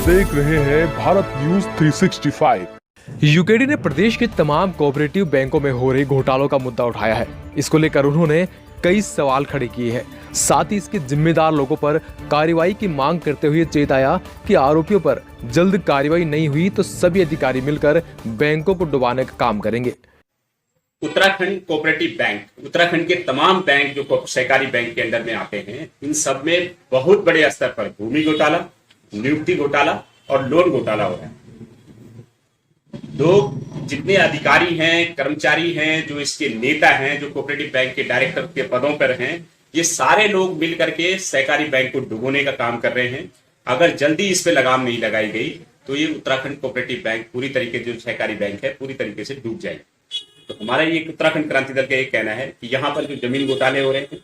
देख रहे हैं भारत न्यूज 365। यूकेडी ने प्रदेश के तमाम कोऑपरेटिव बैंकों में हो रहे घोटालों का मुद्दा उठाया है। इसको लेकर उन्होंने कई सवाल खड़े किए हैं। साथ ही इसके जिम्मेदार लोगों पर कार्रवाई की मांग करते हुए चेताया कि आरोपियों पर जल्द कार्रवाई नहीं हुई तो सभी अधिकारी मिलकर बैंकों को डुबाने का काम करेंगे। उत्तराखंड कोऑपरेटिव बैंक, उत्तराखंड के तमाम बैंक जो सहकारी बैंक के अंदर में आते हैं, इन सब में बहुत बड़े स्तर पर भूमि घोटाला, नियुक्ति घोटाला और लोन घोटाला हो रहा है। लोग जितने अधिकारी हैं, कर्मचारी हैं, जो इसके नेता हैं, जो कोऑपरेटिव बैंक के डायरेक्टर के पदों पर हैं, ये सारे लोग मिल करके सहकारी बैंक को डुबोने का काम कर रहे हैं। अगर जल्दी इस पे लगाम नहीं लगाई गई तो ये उत्तराखंड कोऑपरेटिव बैंक पूरी तरीके जो सहकारी बैंक है पूरी तरीके से डूब जाएगी। तो हमारा ये उत्तराखंड क्रांति दल का ये कहना है कि यहाँ पर जो जमीन घोटाले हो रहे हैं,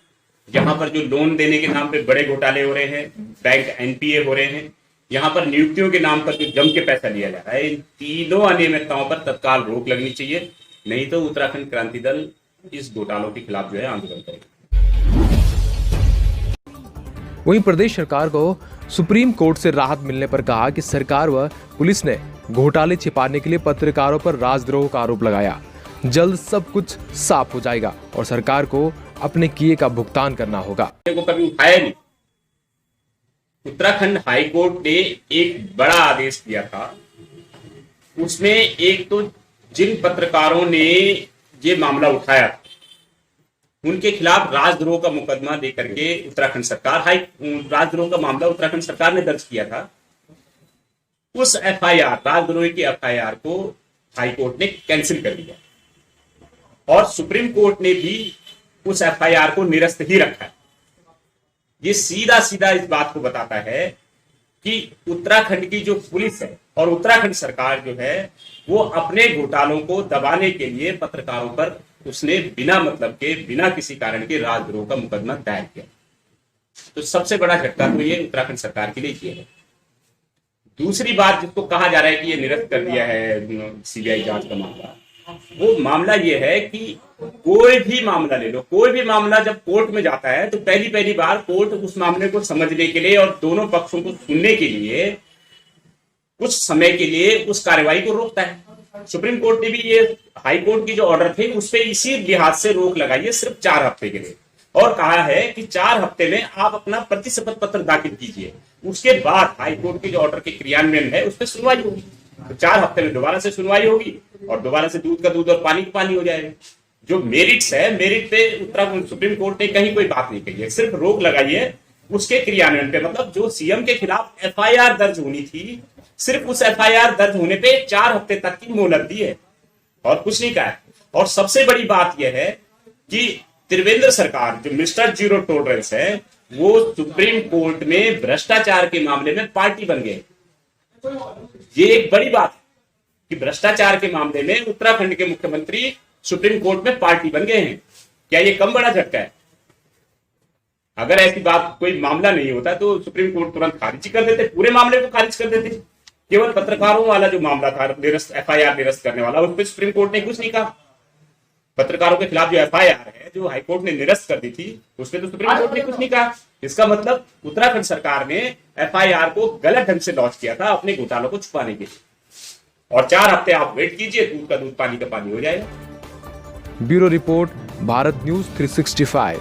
यहाँ पर जो लोन देने के नाम पे बड़े घोटाले हो रहे हैं, बैंक एनपीए हो रहे हैं, यहाँ पर नियुक्तियों के नाम पर जो जम के पैसा लिया जा रहा है, इन तीनों अनियमितताओं पर तत्काल रोक लगनी चाहिए। नहीं तो उत्तराखंड क्रांति दल इस घोटालों के खिलाफ जो है आंदोलन करेगा। वहीं प्रदेश सरकार को सुप्रीम कोर्ट से राहत मिलने पर कहा कि सरकार व पुलिस ने घोटाले छिपाने के लिए पत्रकारों पर राजद्रोह का आरोप लगाया। जल्द सब कुछ साफ हो जाएगा और सरकार को अपने किए का भुगतान करना होगा। को कभी उठाया नहीं। उत्तराखंड हाई कोर्ट ने एक बड़ा आदेश दिया था। उसमें एक तो जिन पत्रकारों ने ये मामला उठाया उनके खिलाफ राजद्रोह का मुकदमा देकर के उत्तराखंड सरकार राजद्रोह का मामला उत्तराखंड सरकार ने दर्ज किया था। उस एफआईआर, राजद्रोह की एफआईआर को हाई कोर्ट ने कैंसिल कर दिया और सुप्रीम कोर्ट ने भी उस एफआईआर को निरस्त ही रखा है। ये सीधा सीधा इस बात को बताता है कि उत्तराखंड की जो पुलिस है और उत्तराखंड सरकार जो है वो अपने घोटालों को दबाने के लिए पत्रकारों पर उसने बिना मतलब के, बिना किसी कारण के राजद्रोह का मुकदमा दायर किया। तो सबसे बड़ा झटका तो ये उत्तराखंड सरकार के लिए ये है। दूसरी बात जिसको कहा जा रहा है कि ये निरस्त कर दिया है सीबीआई जांच का मामला, वो मामला ये है कि कोई भी मामला ले लो, कोई भी मामला जब कोर्ट में जाता है तो पहली बार कोर्ट उस मामले को समझने के लिए और दोनों पक्षों को सुनने के लिए कुछ समय के लिए उस कार्रवाई को रोकता है। सुप्रीम कोर्ट ने भी ये हाई कोर्ट की जो ऑर्डर थे उस पर इसी लिहाज से रोक लगाई है, सिर्फ 4 हफ्ते के लिए, और कहा है कि 4 हफ्ते में आप अपना प्रतिशपथ पत्र दाखिल कीजिए। उसके बाद हाई कोर्ट की जो ऑर्डर के क्रियान्वयन है उस पर सुनवाई होगी। तो 4 हफ्ते में दोबारा से सुनवाई होगी और दोबारा से दूध का दूध और पानी का पानी हो जाएगा। जो मेरिट्स है, मेरिट पे उत्तराखंड सुप्रीम कोर्ट ने कहीं कोई बात नहीं कही है, सिर्फ रोक लगाई है उसके क्रियान्वयन पे। मतलब जो सीएम के खिलाफ एफआईआर दर्ज होनी थी, सिर्फ उस एफआईआर दर्ज होने पे 4 हफ्ते तक की मोहलत दी है और कुछ नहीं कहा है। और सबसे बड़ी बात यह है कि त्रिवेंद्र सरकार जो मिस्टर जीरो टॉलरेंस है, वो सुप्रीम कोर्ट में भ्रष्टाचार के मामले में पार्टी बन गए। ये एक बड़ी बात है कि भ्रष्टाचार के मामले में उत्तराखंड के मुख्यमंत्री सुप्रीम कोर्ट में पार्टी बन गए हैं। क्या ये कम बड़ा झटका है? अगर ऐसी बात कोई मामला नहीं होता तो सुप्रीम कोर्ट तुरंत खारिज कर देते, पूरे मामले को खारिज कर देते। केवल पत्रकारों वाला जो मामला था, निरस्त एफआईआर निरस्त करने वाला, उस पर सुप्रीम कोर्ट ने कुछ नहीं कहा। पत्रकारों के खिलाफ जो एफआईआर है जो हाईकोर्ट ने निरस्त कर दी थी, उस पर तो सुप्रीम कोर्ट ने कुछ नहीं कहा। इसका मतलब उत्तराखंड सरकार ने एफआईआर को गलत ढंग से लॉन्च किया था अपने घोटालों को छुपाने के लिए। और 4 हफ्ते आप वेट कीजिए, दूध का दूध पानी का पानी हो जाएगा। Bureau report, Bharat news 365।